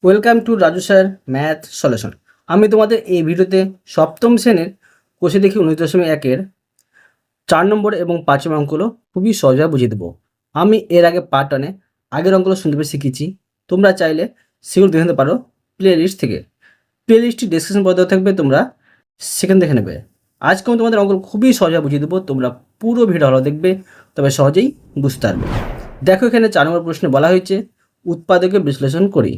Welcome to Raju sir math solution. আমি তোমাদের এই ভিডিওতে সপ্তম শ্রেণীর কোষে দেখি 19.1-এর 4 নম্বর এবং 5 নম্বর অঙ্কগুলো খুবই সহজভাবে বুঝিয়ে দেবো। আমি এর আগে পার্ট 1-এ আগের অঙ্কগুলো শুনতে শিখিয়েছি। তোমরা চাইলে সেগুলো দেখে নিতে পারো প্লে লিস্ট থেকে। প্লে লিস্টটি ডিসক্রিপশন বক্সে থাকবে, তোমরা সেখানে দেখে নেবে। আজকে আমি তোমাদের অঙ্কগুলো খুবই সহজভাবে বুঝিয়ে দেবো, তোমরা পুরো ভিডিও ভালো দেখবে, তবে সহজেই বুঝতে পারবে। দেখো, এখানে 4 নম্বর প্রশ্নে বলা হয়েছে উৎপাদকে বিশ্লেষণ করি।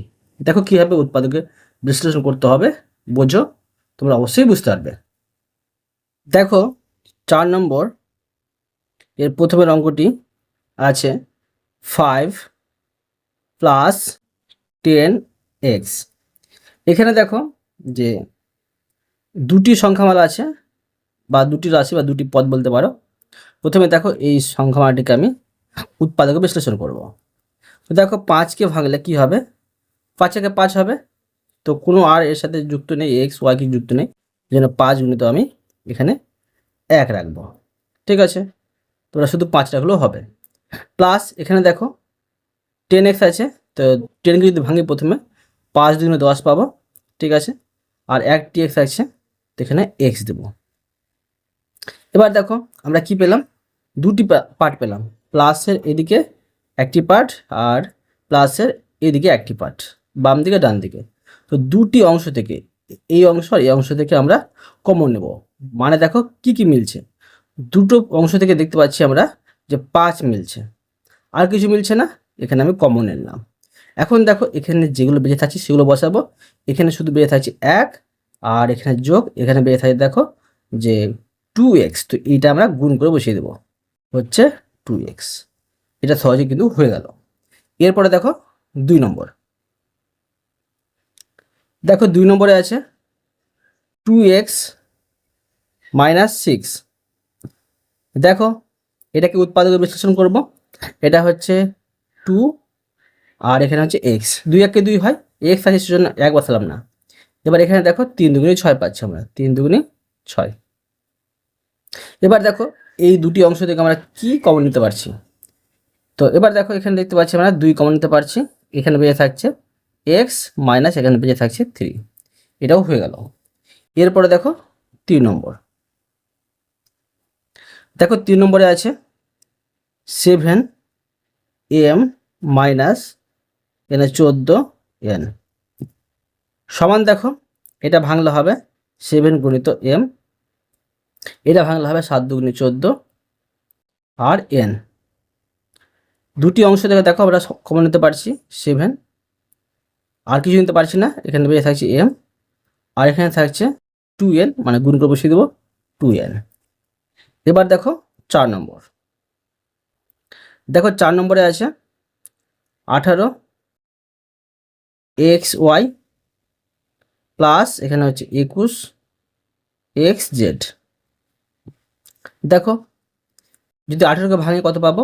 দেখো কীভাবে উৎপাদকে বিশ্লেষণ করতে হবে, বোঝো, তোমরা অবশ্যই বুঝতে পারবে। দেখো 4 নম্বর এর প্রথমের অঙ্কটি আছে 5 প্লাস 10x। এখানে দেখো যে দুটি সংখ্যামালা আছে, বা দুটি রাশি বা দুটি পদ বলতে পারো। প্রথমে দেখো এই সংখ্যামালাটিকে আমি উৎপাদকে বিশ্লেষণ করব। তো দেখো 5কে ভাঙলে কি হবে, 5 5 হবে। তো কোনো আর এর সাথে যুক্ত নেই, এক্স ওয়াই কি যুক্ত নেই, এই জন্য 5 গুণিত আমি এখানে 1 রাখবো। ঠিক আছে, তোমরা শুধু 5 রাখলেও হবে। প্লাস এখানে দেখো 10x আছে, তো 10কে যদি ভাঙি প্রথমে 5 দুগুণে 10 পাবো। ঠিক আছে, আর 1 x আছে, তো এখানে x দেবো। এবার দেখো আমরা কি পেলাম, দুটি পার্ট পেলাম, প্লাসের এদিকে একটি পার্ট আর প্লাসের এদিকে একটি পার্ট, বাম দিকে ডান দিকে। তো দুটি অংশ থেকে, এই অংশ আর এই অংশ থেকে আমরা কমন নেব। মানে দেখো কি কি মিলছে, দুটো অংশ থেকে দেখতে পাচ্ছি আমরা যে 5 মিলছে, আর কিছু মিলছে না, এখানে আমি কমন নিলাম। এখন দেখো এখানে যেগুলো বেঁচে থাকছে সেগুলো বসাবো। এখানে শুধু বেঁচে থাকছে 1, আর এখানে যোগ, এখানে বেঁচে থাকছে দেখো যে 2x। তো এইটা আমরা গুণ করে বসিয়ে দেবো, হচ্ছে 2x। এটা সহজে কিন্তু হয়ে গেল। এরপরে দেখো 2 নম্বর। দেখো 2 নম্বরে আছে 2x মাইনাস 6। দেখো এটাকে উৎপাদকে বিশ্লেষণ করব। এটা হচ্ছে 2, আর এখানে হচ্ছে x। 2 1 কে 2 হয়, x আছে সেজন্য 1 বসালাম না। এবার এখানে দেখো 3 দুগুণে 6 পাচ্ছি আমরা, 3 দুগুণে 6। এবার দেখো এই দুটি অংশ থেকে আমরা কি কমন নিতে পারছি। তো এবার দেখো এখানে দেখতে পাচ্ছি আমরা 2 কমন নিতে পারছি, এখানে বেঁচে থাকছে x মাইনাস এখানে বেঁচে থাকছে 3। এটাও হয়ে গেল। এরপরে দেখো 3 নম্বর। দেখো 3 নম্বরে আছে 7m মাইনাস এখানে 14n সমান, দেখো এটা ভাঙলে হবে 7 গুণিত m, এটা ভাঙলে হবে 7 দুগুণে 14 আর n। দুটি অংশ থেকে দেখো আমরা কমন নিতে পারছি 7, আর কিছু নিতে পারছি না, এখানে বেঁচে থাকছে m, আর এখানে থাকছে 2n, মানে গুণ করে বসিয়ে দেবো 2n। এবার দেখো 4 নম্বর। দেখো 4 নম্বরে আছে 18xy প্লাস এখানে হচ্ছে 21xz। দেখো যদি 18কে ভাঙি কত পাবো,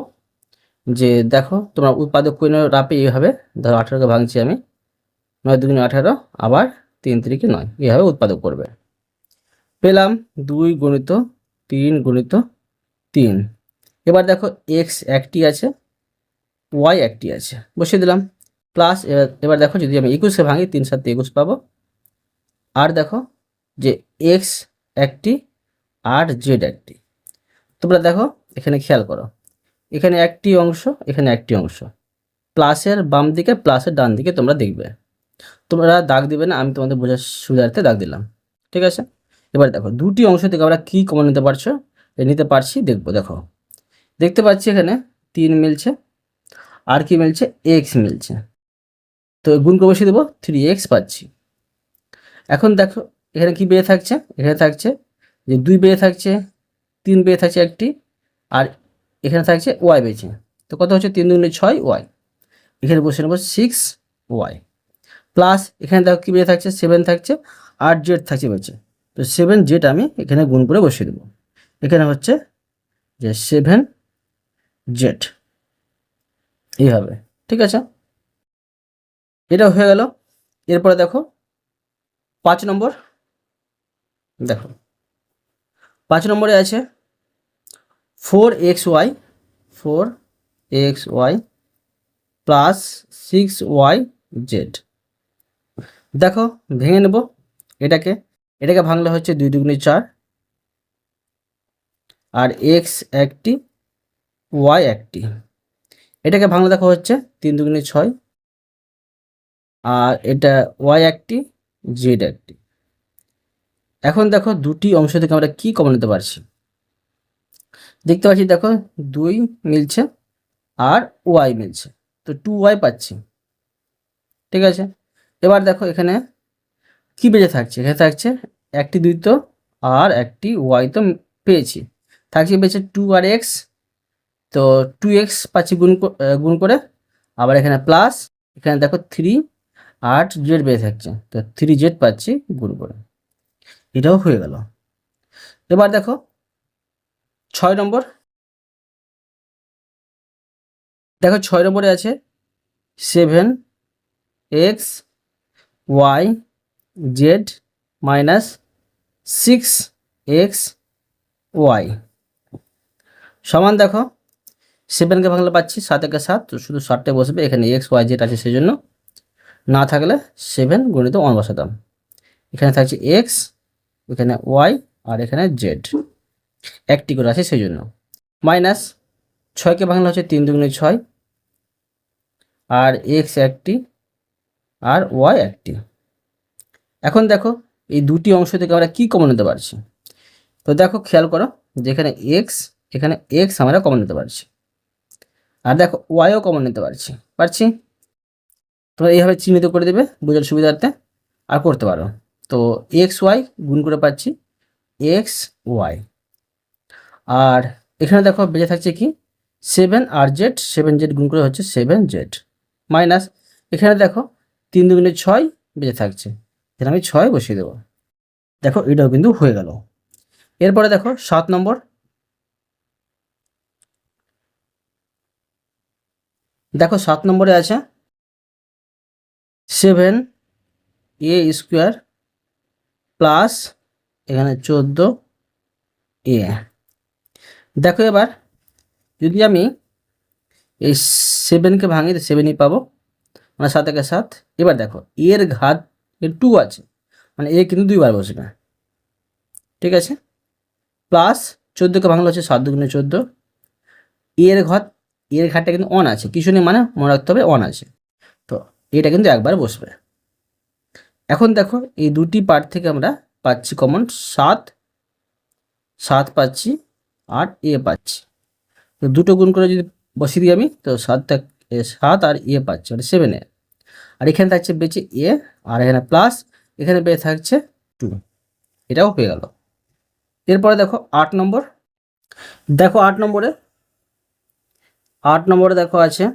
যে দেখো তোমরা উৎপাদক করে রাপে এইভাবে, ধরো 18কে ভাঙছি আমি, 9 দুগুণে 18, আবার 3 3 9, এইভাবে উৎপাদক করবে। পেলাম 2 গুণিত 3 গুণিত 3। এবার দেখো x একটি আছে, y একটি আছে, বসিয়ে দিলাম। প্লাস এবার দেখো যদি আমি 21কে ভাঙি 3 7 21 পাবো। আর দেখো যে x একটি আর z একটি। তোমরা দেখো এখানে খেয়াল করো, এখানে একটি অংশ, এখানে একটি অংশ, প্লাসের বাম দিকে প্লাসের ডান দিকে তোমরা দেখবে। তোমরা দাগ দিবে না, আমি তোমাদের বোঝার সুবিধার্থে দাগ দিলাম। ঠিক আছে, এবার দেখো দুটি অংশ থেকে আমরা কী কমন নিতে পারছি দেখবো। দেখো দেখতে পাচ্ছি এখানে 3 মিলছে, আর কি মিলছে, x মিলছে। তো গুণ করে বসিয়ে দেবো, 3x পাচ্ছি। এখন দেখো এখানে কি বেড়ে থাকছে, এখানে থাকছে যে 2 বেড়ে থাকছে, 3 বেড়ে থাকছে একটি, আর এখানে থাকছে y বেছে। তো কত হচ্ছে 3 দুগুণে 6y, এখানে বসে নেবো 6y। প্লাস এখানে দেখো কি বেড়ে থাকছে, 7 থাকছে, আর z থাকছে বেছে। তো 7z আমি এখানে গুণ করে বসিয়ে দেবো, এখানে হচ্ছে যে 7z এইভাবে। ঠিক আছে, এটা হয়ে গেল। এরপরে দেখো 5 নম্বর। দেখো 5 নম্বরে আছে 4xy প্লাস 6yz। দেখো ভেঙে নেব এটাকে। এটাকে ভাঙলে হচ্ছে 2 দুগুণে 4, আর এক্স একটি, ওয়াই একটি। এটাকে ভাঙলে দেখো হচ্ছে 3 দুগুণে 6, আর এটা ওয়াই একটি, জেড একটি। এখন দেখো দুটি অংশ থেকে আমরা কি কমন নিতে পারছি। দেখতে পাচ্ছি দেখো 2 মিলছে আর ওয়াই মিলছে, তো 2y পাচ্ছি। ঠিক আছে, এবার দেখো এখানে কি বেঁচে থাকছে, এখানে থাকছে একটি 2 তো আর একটি ওয়াই তো পেয়েছি, থাকছে বেঁচে 2 আর এক্স। তো 2x পাচ্ছি গুণ করে, আবার এখানে প্লাস, এখানে দেখো 3 আর জেড বেঁচে থাকছে, তো 3z পাচ্ছি গুণ করে। এটাও হয়ে গেল। এবার দেখো 6 নম্বর। দেখো 6 নম্বরে আছে 7x y z minus 6x y সমান দেখো 7কে ভাঙলে পাচ্ছি 7 একে 7, তো শুধু 7টে বসবে, এখানে এক্স ওয়াই জেড আছে সেই জন্য, না থাকলে 7 গুণিত 1 বসাতাম। এখানে থাকছে এক্স, এখানে ওয়াই আর এখানে জেড, একটি করে আছে সেই জন্য। মাইনাস 6কে ভাঙলে হচ্ছে 3 দুগুণে 6, আর এক্স একটি আর ওয়াই একটি। এখন দেখো এই দুটি অংশ থেকে আমরা কি কমন নিতে পারছি। তো দেখো খেয়াল করো, যেখানে এখানে এক্স আমরা কমন নিতে পারছি, আর দেখো ওয়াইও কমন নিতে পারছি। তোমরা এইভাবে চিহ্নিত করে দেবে বোঝার সুবিধার্থে, আর করতে পারো। তো এক্স ওয়াই গুণ করে পাচ্ছি এক্স ওয়াই, আর এখানে দেখো বেঁচে থাকছে কি 7 আর জেড, 7z গুণ করে হচ্ছে 7z, মাইনাস এখানে দেখো 3 দুগুণে 6 বেঁচে থাকছে, এখানে আমি 6 বসিয়ে দেবো। দেখো এটাও কিন্তু হয়ে গেল। এরপরে দেখো 7 নম্বর। দেখো 7 নম্বরে আছে 7a স্কোয়ার প্লাস এখানে 14a। দেখো এবার যদি আমি এই 7কে ভাঙি তো 7ই পাবো, মানে 7 একে 7। এবার দেখো এর ঘাত 2 আছে, মানে এ কিন্তু 2বার বসবে। ঠিক আছে, প্লাস 14কে ভাঙলে হচ্ছে 7 দুগুণে 14, এর ঘাতটা কিন্তু 1 আছে, কিছু নেই মানে মনে রাখতে হবে 1 আছে, তো এটা কিন্তু একবার বসবে। এখন দেখো এই দুটি পার্ট থেকে আমরা পাচ্ছি কমন 7 পাচ্ছি আর এ পাচ্ছি, তো দুটো গুণ করে যদি বসিয়ে দিই আমি, তো 7 আর এ পাচ্ছি, মানে 7a। আর এখানে থাকছে বেঁচে এ, আর এখানে প্লাস, এখানে বেঁচে থাকছে 2, এটাও হয়ে গেল। এরপরে দেখো 8 নম্বর। দেখো 8 নম্বরে দেখো আছে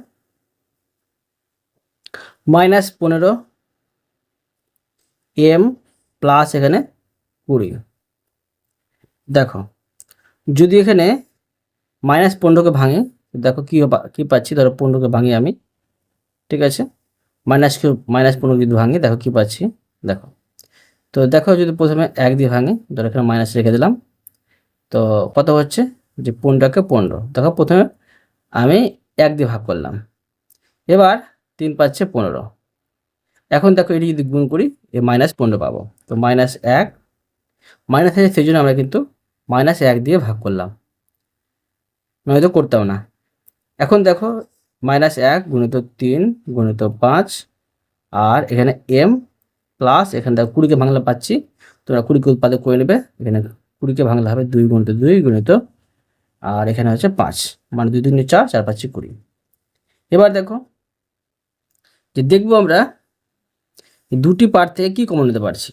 -15m প্লাস এখানে 20। দেখো যদি এখানে -15কে ভাঙি, দেখো কি পাচ্ছি, ধরো 15কে ভাঙি আমি। ঠিক আছে, -15 যদি ভাঙি, দেখো কি পাচ্ছি। দেখো তো দেখো যদি প্রথমে 1 দিয়ে ভাঙি, ধরো এখানে মাইনাস রেখে দিলাম, তো কত হচ্ছে যে 15কে 15। দেখো প্রথমে আমি 1 দিয়ে ভাগ করলাম, এবার 3 পাচ্ছে 15। এখন দেখো এটি যদি গুণ করি, -15 পাবো, তো -1 মাইনাস আছে সেই জন্য আমরা কিন্তু -1 দিয়ে ভাগ করলাম, নয়তো করতাম না। এখন দেখো -1 গুণিত 3 গুণিত 5, আর এখানে m প্লাস এখানে দেখো 20কে ভাঙলে পাচ্ছি, তোমরা 20কে উৎপাদক করে নেবে। এখানে 20কে ভাঙলে হবে 2 গুণিত 2 গুণিত, আর এখানে হচ্ছে 5, মানে 2 দুগুণে 4, 4 পাচ্ছি 20। এবার দেখো যে দেখবো আমরা দুটি পার্ট থেকে কি কমন নিতে পারছি।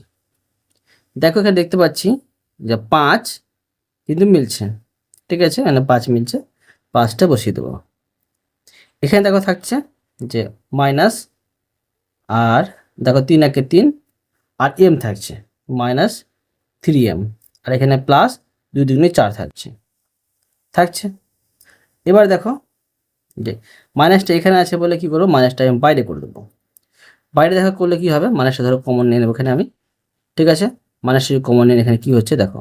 দেখো এখানে দেখতে পাচ্ছি যে 5 কিন্তু মিলছে। ঠিক আছে, মানে 5 মিলছে, 5টা বসিয়ে দেবো। এখানে দেখো থাকছে যে মাইনাস, আর দেখো 3 একে 3, আর m থাকছে -3m, আর এখানে প্লাস 2 দুগুণে 4 থাকছে। এবার দেখো যে মাইনাসটা এখানে আছে বলে কি করবো, মাইনাসটা আমি বাইরে করে দেবো। বাইরে দেখা করলে কি হবে, মাইনাসটা ধরো কমন নিয়ে নেবো এখানে আমি। ঠিক আছে, মাইনাসটা কমন নিয়ে এখানে কি হচ্ছে দেখো,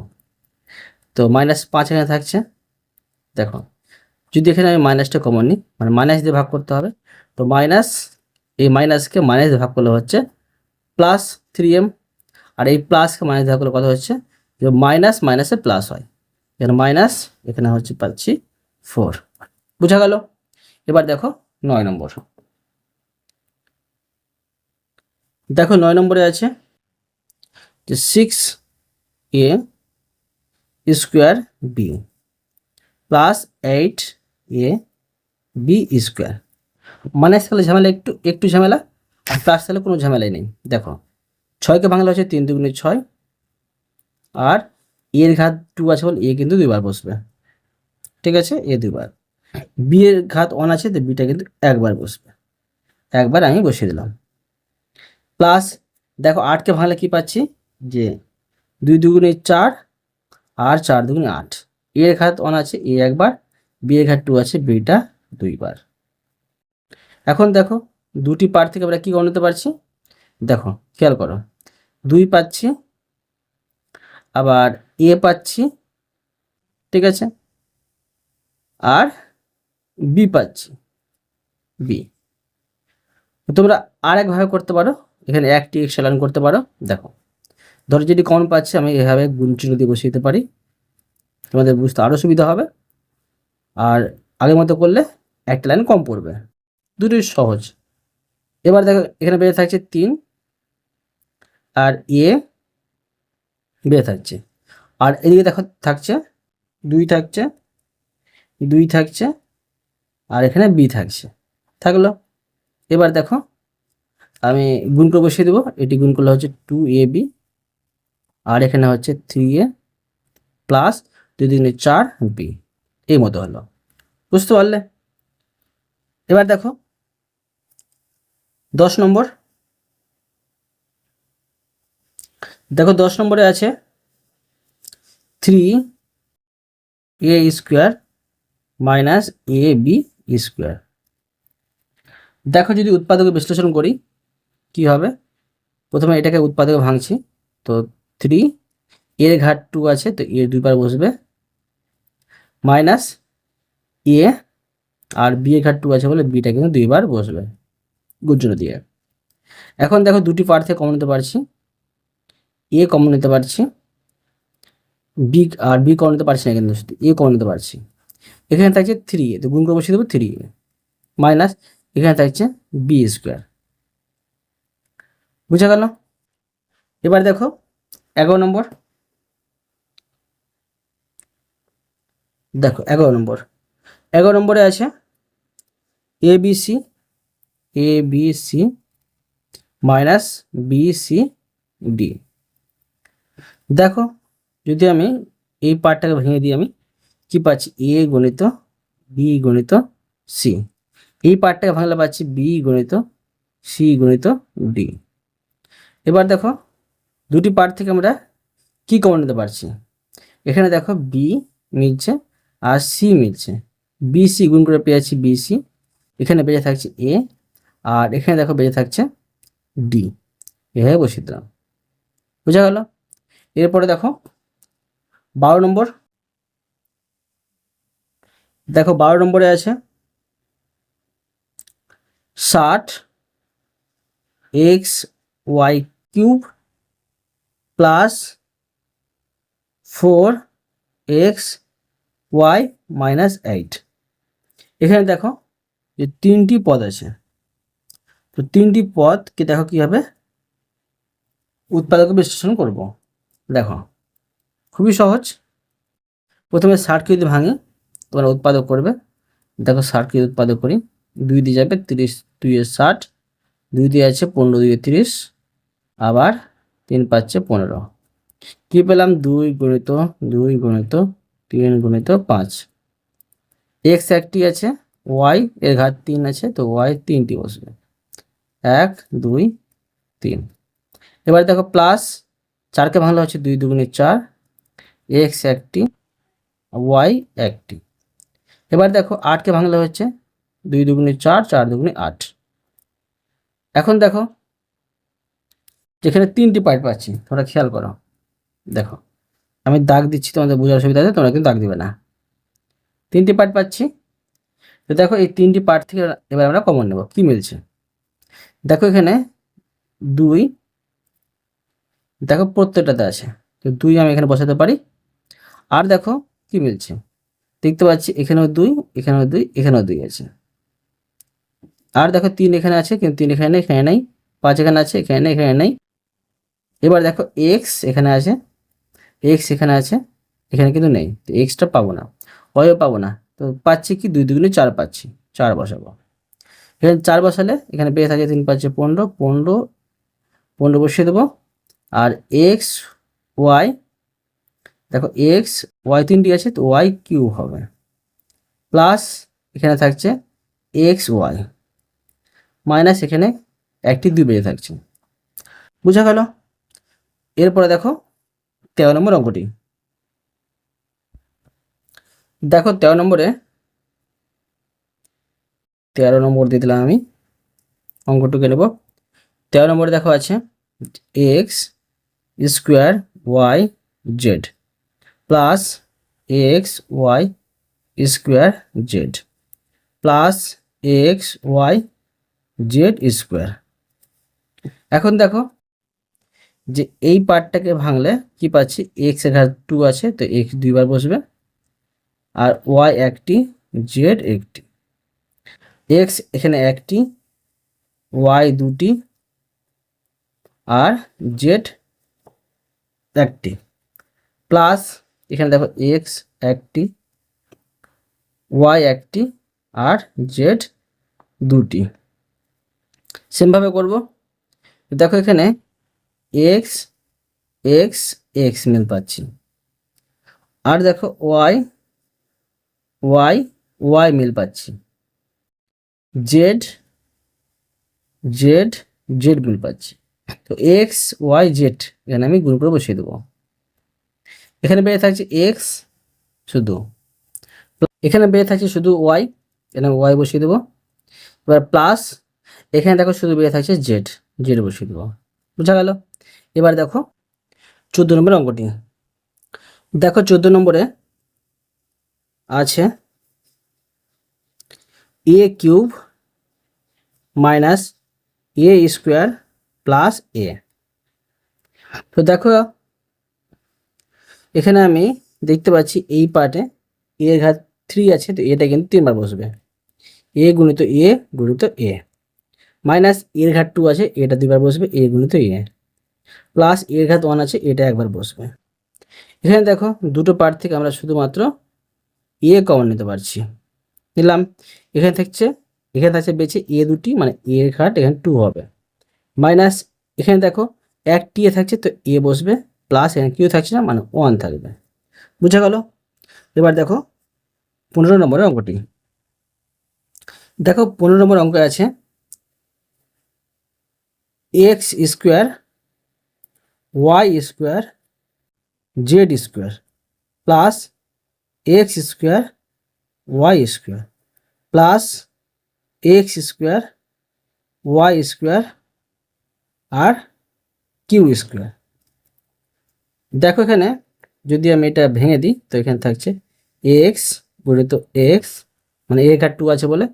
তো -5 এখানে থাকছে। দেখো যদি এখানে আমি মাইনাসটা কমন নিই, মানে মাইনাস দিয়ে ভাগ করতে হবে, তো এই মাইনাসকে মাইনাস দিয়ে ভাগ করলে হচ্ছে প্লাস, 3m, আর এই প্লাসকে মাইনাস দেওয়া করলে কথা হচ্ছে যে মাইনাস মাইনাসে প্লাস হয়, এখানে মাইনাস, এখানে হচ্ছে পাচ্ছি 4। বোঝা গেল? এবার দেখো 9 নম্বর। দেখো 9 নম্বরে আছে যে 6a square B plus 8a B square. Minus থাকলে ঝামেলা, একটু ঝামেলা, আর প্লাস থাকলে কোনো ঝামেলাই নেই। দেখো 6কে ভাঙলে হচ্ছে 3 দুগুণে 6, আর এর ঘাত 2 আছে বলে এ কিন্তু 2 বার বসবে, ঠিক আছে, এ 2 বার। বি এর ঘাত 1 আছে, তো বিটা কিন্তু একবার বসবে, একবার আমি বসিয়ে দিলাম। প্লাস দেখো 8কে ভাঙলে কি পাচ্ছি যে 2 দুগুণে 4, আর 4 দুগুণে 8। এর ঘাত 1 আছে, এ একবার, বি এর ঘাত 2 আছে, বিটা 2 বার। এখন দেখো দুটি পার্ট থেকে আমরা কি গণ নিতে পারছি, দেখো খেয়াল করো, 2 পাচ্ছি, আবার এ পাচ্ছি, ঠিক আছে, আর বি পাচ্ছি, বি। তোমরা আর একভাবে করতে পারো, এখানে একটি এক্সেলান করতে পারো। দেখো ধরো যেটি কমন পাচ্ছি আমি এভাবে গুণ চিহ্ন দিয়ে বসিয়ে দিতে পারি, তোমাদের বুঝতে আরও সুবিধা হবে, আর আগের মতো করলে একটা লাইন কম পড়বে, দুটোই সহজ। এবার দেখো এখানে বেড়ে থাকছে 3, আর এ বেড়ে থাকছে, আর এদিকে দেখো থাকছে 2 থাকছে, 2 থাকছে, আর এখানে বি থাকছে, থাকলো। এবার দেখো আমি গুণ করে বসিয়ে দেবো, এটি গুণ করলে হচ্ছে 2ab, আর এখানে হচ্ছে 3a প্লাস 2 দুগুণে 4b, এই মতো হলো, বুঝতে পারলে? এবার দেখো 10 নম্বর। দেখো 10 নম্বরে আছে 3a square minus ab square. দেখো যদি উৎপাদকে বিশ্লেষণ করি কি হবে, প্রথমে এটাকে উৎপাদকে ভাঙছি, তো 3 এর ঘাত 2 আছে, তো এর 2 বার বসবে, মাইনাস এ, আর বি এর ঘাত 2 আছে বলে বিটা কিন্তু 2 বার বসবে গুণ দিয়ে। এখন দেখো দুটি পার্ট থেকে কমন নিতে পারছি, এ কমন নিতে পারছি, বি আর বি কমন নিতে পারছি না, কিন্তু শুধু এ কমন নিতে পারছি। এখানে থাকছে 3a, তো গুণ করে বসিয়ে দেবো 3a, মাইনাস এখানে থাকছে বি স্কোয়ার। বুঝা গেল? এবার দেখো 11 নম্বর। দেখো 11 নম্বর, 11 নম্বরে আছে A B C minus BC D. দেখো যদি আমি এই পার্টটাকে ভেঙে দিই, আমি কি পাচ্ছি, এ গণিত বি গণিত সি। এই পার্টটাকে ভাঙলে পাচ্ছি বি গণিত সি গণিত ডি। এবার দেখো দুটি পার্ট থেকে আমরা কি কমন নিতে পারছি, এখানে দেখো বি মিলছে আর সি মিলছে, বিসি গুণ করে পেয়েছি বিসি, এখানে বেঁচে থাকছে এ, আর এখানে দেখো বেঁচে থাকছে ডি, এভাবে বসিয়ে দিলাম। বোঝা গেল? এরপরে দেখো 12 নম্বর। দেখো 12 নম্বরে আছে 60xy³ প্লাস 4xy মাইনাস 8। এখানে দেখো যে 3টি পদ আছে, তো 3টি পদকে দেখো কি হবে উৎপাদক বিশ্লেষণ করব। দেখো খুবই সহজ, প্রথমে 60কে যদি ভাঙি তোমরা উৎপাদক করবে। দেখো 60কে উৎপাদক করি, 2 দিয়ে যাবে 30, 2 এ 60, 2 দিয়ে আছে 15, 2 এ 30, আবার 3 পাচ্ছে 15। কি পেলাম, 2 গুণিত 2 গুণিত 3 গুণিত 5। এক্স একটি আছে, ওয়াই এর ঘাত 3 আছে, তো ওয়াই 3টি বসবে, 1 2 3। এবার দেখো প্লাস 4কে ভাঙলে হচ্ছে 2 দুগুণে 4, এক্স একটি ওয়াই একটি। এবার দেখো 8কে ভাঙলে হচ্ছে 2 দুগুণে 4, 4 দুগুণে 8। এখন দেখো যেখানে 3টি পার্ট পাচ্ছি, তোমরা খেয়াল করো, দেখো আমি দাগ দিচ্ছি তোমাদের বোঝার সুবিধা আছে, তোমরা কিন্তু দাগ দিবে না। 3টি পার্ট পাচ্ছি, তো দেখো এই 3টি পার্ট থেকে এবার আমরা কমন নেব, কি মিলছে। দেখো এখানে 2 দেখো প্রত্যেকটাতে আছে, তো 2 আমি এখানে বসাতে পারি। আর দেখো কি মিলছে, দেখতে পাচ্ছি এখানেও 2, এখানেও 2, এখানেও 2 আছে। আর দেখো 3 এখানে আছে, কিন্তু 3 এখানে নেই, এখানে নেই। 5 এখানে আছে, এখানে নেই, এখানে নেই। এবার দেখো এক্স এখানে আছে, এক্স এখানে আছে, এখানে কিন্তু নেই, তো এক্সটা পাবো না, ওয়াইও পাবো না। তো পাচ্ছি কি 2 2 4 পাচ্ছি, 4 বসাবো। এখানে 4 বসালে এখানে বেশ আছে 3 5 15, 15 15 বসিয়ে দেবো। আর এক্স ওয়াই, দেখো এক্স ওয়াই 3টি আছে, তো ওয়াই কিউব হবে, প্লাস এখানে থাকছে এক্স ওয়াই, মাইনাস এখানে একটি 2 বেজে থাকছে। বুঝা গেল? এরপরে দেখো 13 নম্বর অঙ্কটি। দেখো 13 নম্বরে, 13 নম্বর দিয়ে দিলাম আমি, অঙ্কটুকু নেব। 13 নম্বরে দেখো আছে X square Y Z plus X Y square Z plus X Y Z square. এখন দেখো যে এই পার্টটাকে ভাঙলে কি পাচ্ছি, এক্স এর ঘাত 2 আছে, তো এক্স 2 বার বসবে, আর ওয়াই একটি, জেড একটি। এক্স এখানে একটি, ওয়াই 2টি, আর জেড একটি, প্লাস এখানে দেখো এক্স একটি, ওয়াই একটি, আর জেড 2টি। সেমভাবে করব। দেখো এখানে এক্স এক্স এক্স মিল পাচ্ছি, আর দেখো ওয়াই ওয়াই ওয়াই মিল পাচ্ছি, জেড জেড জেড মিল পাচ্ছি। তো এক্স ওয়াই জেড এখানে আমি গুণ করে বসিয়ে দেবো। এখানে বেড়ে থাকছে এক্স শুধু, এখানে বেড়ে থাকছে শুধু ওয়াই, এখানে ওয়াই বসিয়ে দেবো। এবার প্লাস এখানে দেখো শুধু বেড়ে থাকছে জেড, জেড বসিয়ে দেবো। বুঝা গেল? এবার দেখো 14 নম্বর অঙ্কটি। দেখো 14 নম্বরে আছে এ কিউব মাইনাস এ স্কোয়ার প্লাস এ। তো দেখো এখানে আমি দেখতে পাচ্ছি এই পার্টে এ এর ঘাত 3 আছে, তো এটা কিন্তু 3 বার বসবে, এ গুণিত এ গুণিত এ, মাইনাস এর ঘাত 2 আছে, এটা 2 বার বসবে, এ গুণিত এ, প্লাস এর ঘাত 1 আছে, এটা একবার বসবে। এখানে দেখো দুটো পার্ট থেকে আমরা শুধুমাত্র এ কমন নিতে পারছি, নিলাম। এখানে থাকছে বেঁচে এ 2টি, মানে এ এর ঘাত এখানে 2 হবে, মাইনাস এখানে দেখো একটি এ থাকছে, তো এ বসবে, প্লাস এখানে কিউ থাকছে না, মানে 1 থাকবে। বুঝা গেল? এবার দেখো 15 নম্বরের অঙ্কটি। দেখো 15 নম্বর অঙ্ক আছে X square Y square Z square plus X square Y square plus X square Y square আর কিউ স্কোয়ার। দেখো এখানে যদি আমি এটা ভেঙে দিই, তো এখানে থাকছে এক্স গুণিত এক্স, মানে এ ঘাত 2 আছে বলে,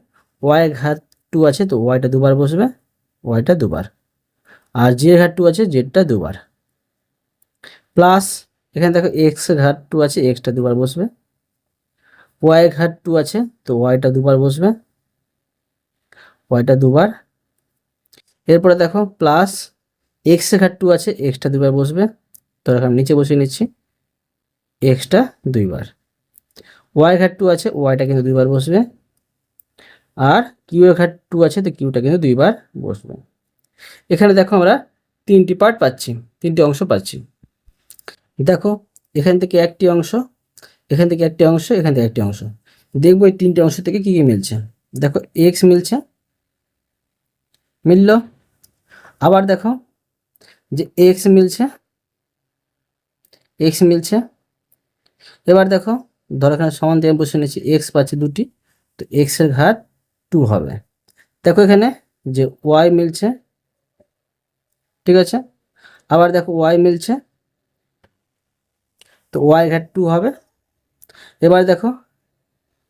ওয়াই ঘাত 2 আছে, তো ওয়াইটা 2 বার বসবে, ওয়াইটা 2 বার, আর জে ঘাত 2 আছে, জেডটা 2 বার, প্লাস এখানে দেখো এক্স ঘাত 2 আছে, এক্সটা 2 বার বসবে, ওয়াই ঘাত 2 আছে, তো ওয়াইটা 2 বার বসবে, ওয়াইটা 2 বার। এরপরে দেখো প্লাস এক্স ঘাত 2 আছে, এক্সটা 2 বার বসবে, তো আমি নিচে বসিয়ে নিচ্ছি, এক্সটা 2 বার, ওয়াই ঘাত 2 আছে, ওয়াইটা কিন্তু 2 বার বসবে, আর কিউ এর ঘাত 2 আছে, তো কিউটা কিন্তু 2 বার বসবে। এখানে দেখো আমরা 3টি পার্ট পাচ্ছি, 3টি অংশ পাচ্ছি। দেখো এখান থেকে একটি অংশ, এখান থেকে একটি অংশ, এখান থেকে একটি অংশ, দেখবো এই 3টে অংশ থেকে কি কি মিলছে। দেখো এক্স মিলছে, মিলল। আবার দেখো যে এক্স মিলছে, এক্স মিলছে। এবার দেখো ধরো এখানে সমান দিয়ে বসে নিচ্ছি, এক্স পাচ্ছি 2টি, তো এক্স এর ঘাত 2 হবে। দেখো এখানে যে ওয়াই মিলছে, ঠিক আছে। আবার দেখো ওয়াই মিলছে, তো ওয়াই ঘাত 2 হবে। এবার দেখো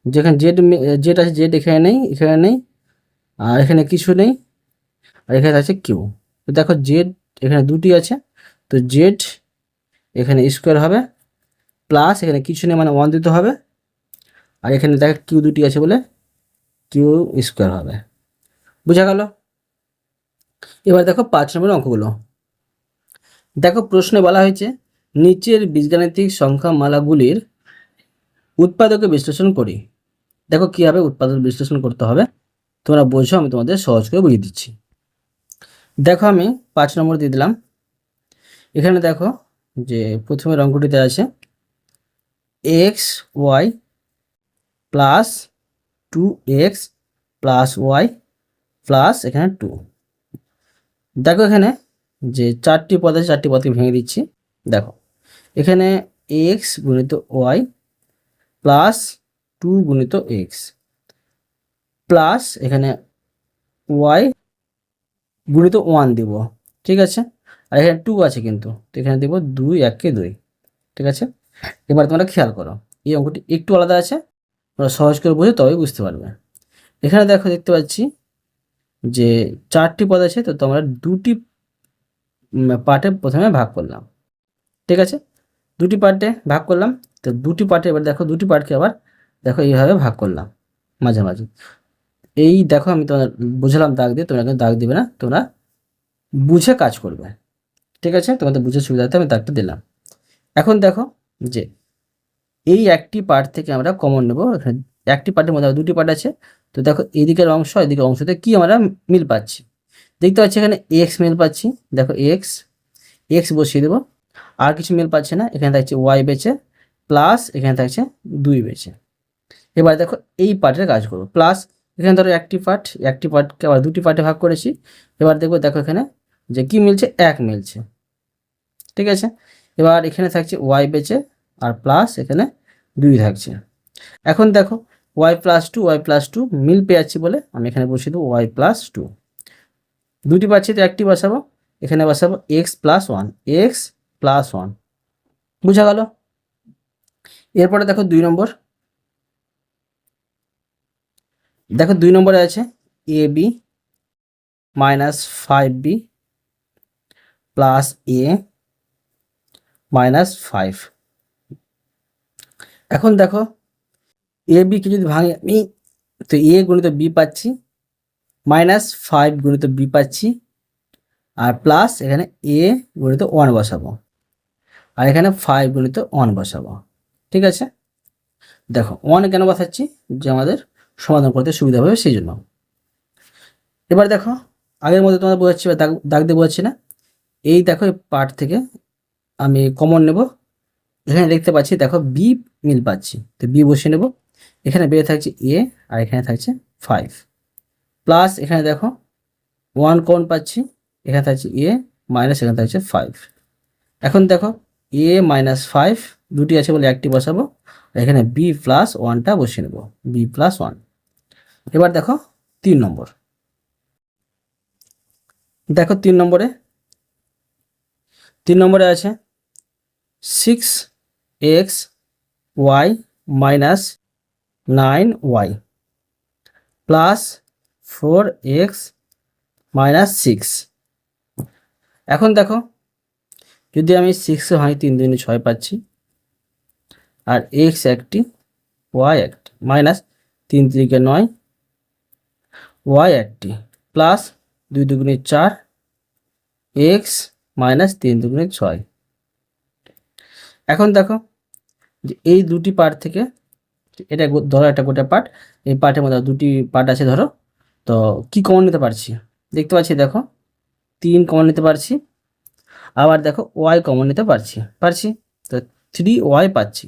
যেখানে জেড জেড আছে, জেড এখানে নেই, এখানে নেই, আর এখানে কিছু নেই, আর এখানে আছে কিউ। তো দেখো জেড এখানে 2টি আছে, তো জেড এখানে স্কোয়ার হবে প্লাস এখানে কিছু নেই মানে 1 দিতে হবে, আর এখানে দেখো কিউ দুটি আছে বলে কিউ স্কোয়ার হবে। বোঝা গেল? এবার দেখো 5 নম্বরের অঙ্কগুলো। দেখো প্রশ্নে বলা হয়েছে নিচের বীজগাণিতিক সংখ্যামালাগুলির উৎপাদকে বিশ্লেষণ করি। দেখো কীভাবে উৎপাদক বিশ্লেষণ করতে হবে তোমরা বোঝো, আমি তোমাদের সহজ করে বুঝিয়ে দিচ্ছি। দেখো আমি 5 নম্বর দিয়ে দিলাম। এখানে দেখো যে প্রথমের অঙ্কটিতে আছে X Y plus 2x plus Y plus এখানে 2। দেখো এখানে যে 4টি পদ আছে, 4টি পদকে ভেঙে দিচ্ছি। দেখো এখানে এক্স গুণিত ওয়াই প্লাস 2 গুণিত এক্স প্লাস এখানে ওয়াই গুণিত 1 দিব, ঠিক আছে। আর এখানে 2 আছে কিন্তু, তো এখানে দেবো 2 1 2, ঠিক আছে। এবার তোমরা খেয়াল করো এই অঙ্কটি একটু আলাদা আছে, তোমরা সহজ করে বুঝে তবেই বুঝতে পারবে। এখানে দেখো দেখতে পাচ্ছি যে 4টি পদ আছে, তো তোমরা 2টি পার্টে প্রথমে ভাগ করলাম, ঠিক আছে। 2টি পার্টে ভাগ করলাম, তো 2টি পার্টে এবার দেখো 2টি পার্টকে আবার দেখো এইভাবে ভাগ করলাম মাঝামাঝি। এই দেখো আমি তোমার বুঝলাম দাগ দিয়ে, তোমরা কিন্তু দাগ দিবে না, তোমরা বুঝে কাজ করবে, ঠিক আছে। তোমাদের বুঝে সুবিধাতে আমি দাগটা দিলাম। এখন দেখো যে এই একটি পার্ট থেকে আমরা কমন নেব। এখানে একটি পার্টের মধ্যে 2টি পার্ট আছে, তো দেখো এদিকের অংশ এদিকের অংশতে কি আমরা মিল পাচ্ছি দেখতে পাচ্ছি। এখানে এক্স মিল পাচ্ছি, দেখো এক্স এক্স বসিয়ে দেবো, আর কিছু মিল পাচ্ছে না। এখানে থাকছে ওয়াই বেচে প্লাস এখানে থাকছে 2 বেচে। এবার দেখো এই পার্টের কাজ করবো প্লাস এখানে ধরো একটি পার্টকে আবার 2টি পার্টে ভাগ করেছি। এবার দেখো এখানে যে কি মিলছে 1 মিলছে, ঠিক আছে। এবার এখানে থাকছে ওয়াই বেচে আর প্লাস এখানে 2 থাকছে। এখন দেখো ওয়াই প্লাস টু মিল পেয়ে যাচ্ছি বলে আমি এখানে বসিয়ে দেবো ওয়াই প্লাস 2। 2টি পাচ্ছি তো একটি বসাবো, এখানে বসাবো এক্স প্লাস 1। বুঝা গেল? এরপরে দেখো 2 নম্বর। দেখো 2 নম্বরে আছে A B minus 5b plus A minus 5। এখন দেখো এ বিকে যদি ভাঙি আমি, তো এ গুণিত বি পাচ্ছি মাইনাস 5 গুণিত বি পাচ্ছি, আর প্লাস এখানে এ গুণিত 1 বসাবো, আর এখানে 5 গুণিত 1 বসাবো, ঠিক আছে। দেখো 1 কেন বসাচ্ছি, যে আমাদের সমাধান করতে সুবিধা হবে সেই জন্য। এবার দেখো আগের মধ্যে তোমাদের বোঝাচ্ছি বা দাগ দিয়ে বোঝাচ্ছি না। এই দেখো এই পার্ট থেকে আমি কমন নেব। এখানে দেখতে পাচ্ছি দেখো বি মিল পাচ্ছি, তো বি বসিয়ে নেব। এখানে বেড়ে থাকছে এ আর এখানে থাকছে 5 প্লাস এখানে দেখো 1 কমন পাচ্ছি, এখানে থাকছে এ মাইনাস এখানে থাকছে 5। এখন দেখো এ মাইনাস 5 দুটি আছে বলে একটি বসাবো, এখানে বি প্লাস 1টা বসিয়ে নেব, বি প্লাস 1। এবার দেখো 3 নম্বর। দেখো 3 নম্বরে আছে 6x y minus 9y plus 4x minus 6। এখন দেখো যদি আমি 6 হয় 3 দুগুণে 6 পাচ্ছি, আর x একটি y একটি মাইনাস 3 3 9 y একটি প্লাস 2 দুগুণে 4 x মাইনাস 3 দুগুণে 6। এখন দেখো যে এই দুটি পার্ট থেকে এটা ধরো একটা গোটা পার্ট, এই পার্টের মধ্যে 2টি পার্ট আছে ধরো, তো কি কমন নিতে পারছি দেখতে পাচ্ছি। দেখো 3 কমন নিতে পারছি, আবার দেখো ওয়াই কমন নিতে পারছি, তো 3y পাচ্ছি।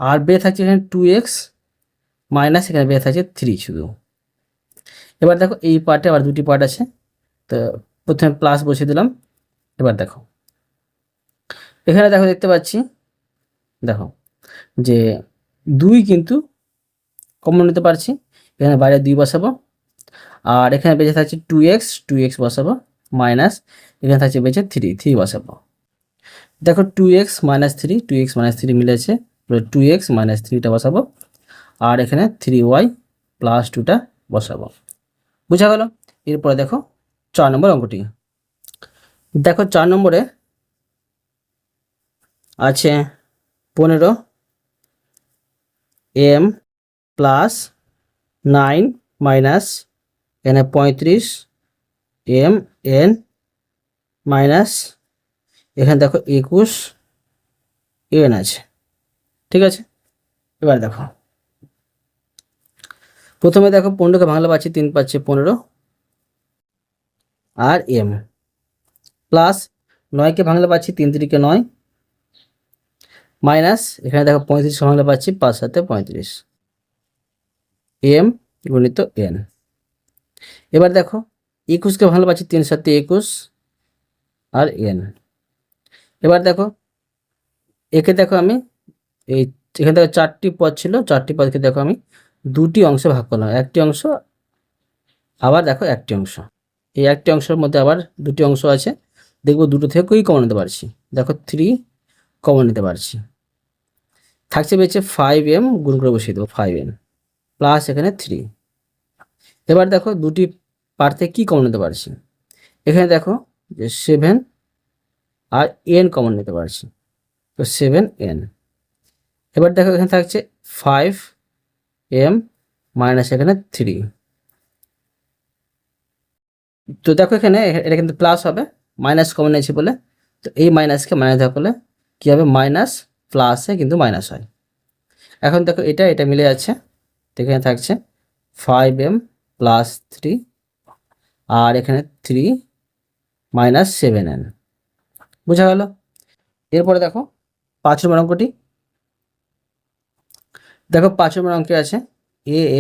আর বেড়ে থাকছে এখানে 2x মাইনাস এখানে বেড়ে থাকছে 3 শুধু। এবার দেখো এই পার্টে আবার 2টি পার্ট আছে, তো প্রথমে প্লাস বসিয়ে দিলাম। এবার দেখো এখানে দেখো দেখতে পাচ্ছি দেখো যে 2 কিন্তু কমন নিতে পারছি, এখানে বাইরে 2 বসাবো, আর এখানে বেঁচে থাকছে 2x বসাবো মাইনাস এখানে থাকছে বেঁচে 3 বসাবো। দেখো 2x মাইনাস 3 মিলেছে, 2x মাইনাস 3টা বসাবো, আর এখানে 3y প্লাস 2টা বসাবো। বুঝা গেল? এরপরে দেখো 4 নম্বর অঙ্কটি। দেখো 4 নম্বরে আছে 15 এম প্লাস 9 মাইনাস এখানে 35 এম এন মাইনাস এখানে দেখো 21 এন আছে। ঠিক আছে, এবার দেখো প্রথমে দেখো 15কে ভাঙলে পাচ্ছি 3 পাচ্ছি 15 আর এম প্লাস 9কে ভাঙলে পাচ্ছি 3 3 9 মাইনাস এখানে দেখো 35 ভাঙলে পাচ্ছি 5 7 35 এম গুণিত এন। এবার দেখো 21কে ভাঙলে পাচ্ছি 3 7 21 আর এন। এবার দেখো একে দেখো আমি এই এখানে দেখো 4টি পদ ছিল, 4টি পদকে দেখো আমি 2টি অংশে ভাগ করলাম, একটি অংশ আবার দেখো একটি অংশ, এই একটি অংশের মধ্যে আবার 2টি অংশ আছে, দেখবো দুটো থেকেই কমন নিতে পারছি। দেখো 3 কমন নিতে পারছি, থাকছে বেঁচে 5m গুণ করে বসিয়ে দেবো 5n প্লাস এখানে 3। এবার দেখো দুটি পার থেকে কী কমন নিতে পারছি, এখানে দেখো যে 7 আর n কমন নিতে পারছি, তো 7n। এবার দেখো এখানে থাকছে 5m মাইনাস এখানে 3। তো দেখো এখানে এটা কিন্তু প্লাস হবে, মাইনাস কমন নিয়েছি বলে, তো এই মাইনাসকে মাইনাস দেওয়া করলে কী হবে, মাইনাস প্লাসে কিন্তু মাইনাস হয়। এখন দেখো এটা এটা মিলে যাচ্ছে, তো এখানে থাকছে 5m প্লাস 3 আর এখানে 3 মাইনাস 7n। বোঝা গেল? এরপরে দেখো 5 নম্বর অঙ্কটি, দেখো 5 নম্বর অঙ্কে আছে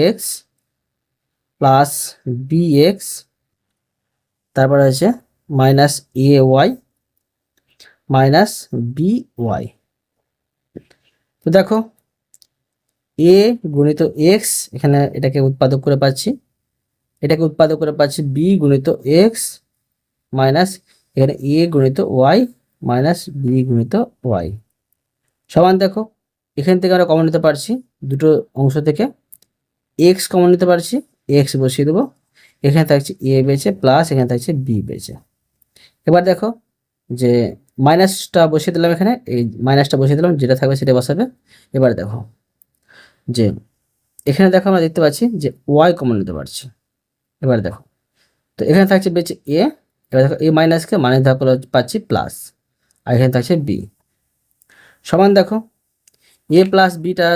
ax প্লাস bx, তারপরে আছে মাইনাস ay মাইনাস by। তো দেখো a গুণিত x, এখানে এটাকে উৎপাদক করে পাচ্ছি, এটাকে উৎপাদক করে পাচ্ছি b গুণিত x মাইনাস এখানে a গুণিত y মাইনাস b গুণিত y সমান। দেখো এখান থেকে আমরা কমন নিতে পারছি, দুটো অংশ থেকে x কমন নিতে পারছি, x বসিয়ে দেবো, এখানে থাকছে a বেঁচে প্লাস এখানে থাকছে b বেঁচে। এবার দেখো যে মাইনাসটা বসিয়ে দিলাম, এখানে এই মাইনাসটা বসিয়ে দিলাম, যেটা থাকবে সেটা বসাবে। এবার দেখো যে এখানে দেখো আমরা দেখতে পাচ্ছি যে y কমন নিতে পারছি। এবার দেখো তো এখানে থাকছে বেঁচে a, এবার দেখো এই মাইনাসকে মাইনাস দেওয়া করে পাচ্ছি প্লাস, আর এখানে থাকছে b সমান। দেখো a প্লাস বিটা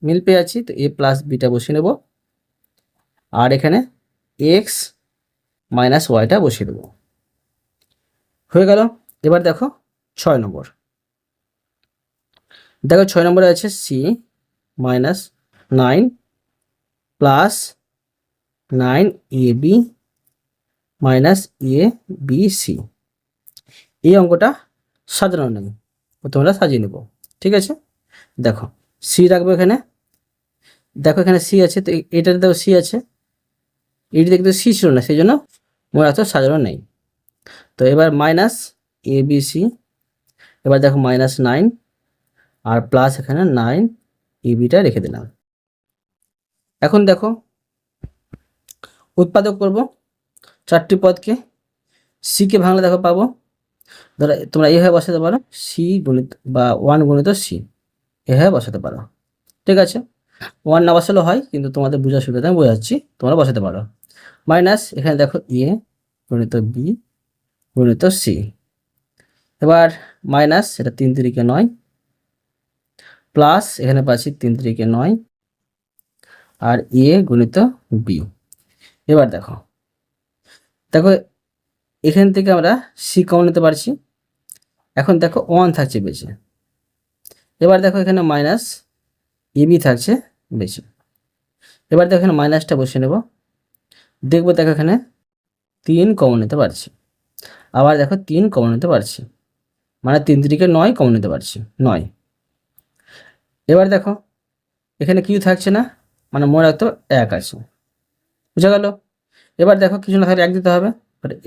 মিল পেয়ে আছি, তো a প্লাস বিটা বসিয়ে নেব, আর এখানে x মাইনাস ওয়াইটা বসিয়ে দেবো, হয়ে গেল। এবার দেখো 6 নম্বর, দেখো 6 নম্বরে আছে c minus 9 plus 9ab minus abc। এই অঙ্কটা সাজানো নেই, তোমরা সাজিয়ে নেব। ঠিক আছে, দেখো c রাখবো এখানে, দেখো এখানে c আছে, তো এটাতে দেখো c আছে, এটিতে কিন্তু c ছিল না, সেই জন্য মনে রাখতে সাজানো নেই। তো এবার মাইনাস abc, এবার দেখো মাইনাস 9 আর প্লাস এখানে 9 এবটা রেখে দিলাম। এখন দেখো উৎপাদক করব 4টি পদকে, সিকে ভাঙলে দেখো পাবো, ধরো তোমরা এভাবে বসাতে পারো, সি গুণিত বা 1 গুণিত সি, এভাবে বসাতে পারো। ঠিক আছে, 1 না বসালেও হয়, কিন্তু তোমাদের বোঝার সুবিধা আমি বোঝাচ্ছি, তোমরা বসাতে পারো। মাইনাস এখানে দেখো এ গুণিত বি গুণিত সি, এবার মাইনাস এটা 3 3 9 প্লাস এখানে পাচ্ছি 3 3 9 আর এ গুণিত বি। এবার দেখো দেখো এখান থেকে আমরা সি কমন নিতে পারছি, এখন দেখো 1 থাকছে বেশি। এবার দেখো এখানে মাইনাস এবি থাকছে বেশি। এবার দেখো এখানে মাইনাসটা বসিয়ে নেব, দেখবো দেখো এখানে 3 কমন নিতে পারছি, আবার দেখো 3 কমন নিতে পারছি, মানে 3 3 9 কমন নিতে পারছি 9। এবার দেখো এখানে কিছু থাকছে না, মানে মনে রাখতে 1 আছে, বুঝা গেল। এবার দেখো কিছু না থাকলে 1 দিতে হবে,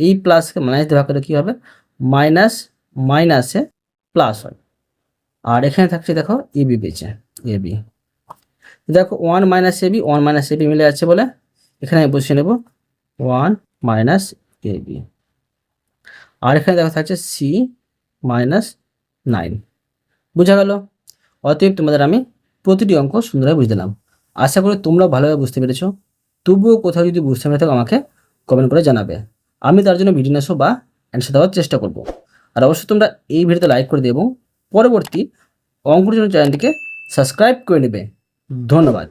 এই প্লাসকে মাইনাস দিয়ে ভাগ করে কী হবে, মাইনাস মাইনাসে প্লাস হয়, আর এখানে থাকছে দেখো এবি বেঁচে, এবি। দেখো 1 মাইনাস এবি 1 মাইনাস এবি মিলে যাচ্ছে বলে এখানে আমি বসিয়ে নেব 1 মাইনাস এবি, আর এখানে দেখো থাকছে সি মাইনাস 9। বোঝা গেল? অতএব তোমাদের আমি প্রতিটি অঙ্ক সুন্দরভাবে বুঝে দিলাম। আশা করি তোমরা ভালোভাবে বুঝতে পেরেছো। তবুও কোথাও যদি বুঝতে না থাকো আমাকে কমেন্ট করে জানাবে। আমি তার জন্য ভিডিও নিয়ে আসবো বা অ্যান্সার দেওয়ার চেষ্টা করব। আর অবশ্যই তোমরা এই ভিডিওতে লাইক করে দেবে এবং পরবর্তী অঙ্কের জন্য চ্যানেলটিকে সাবস্ক্রাইব করে নেবে। ধন্যবাদ।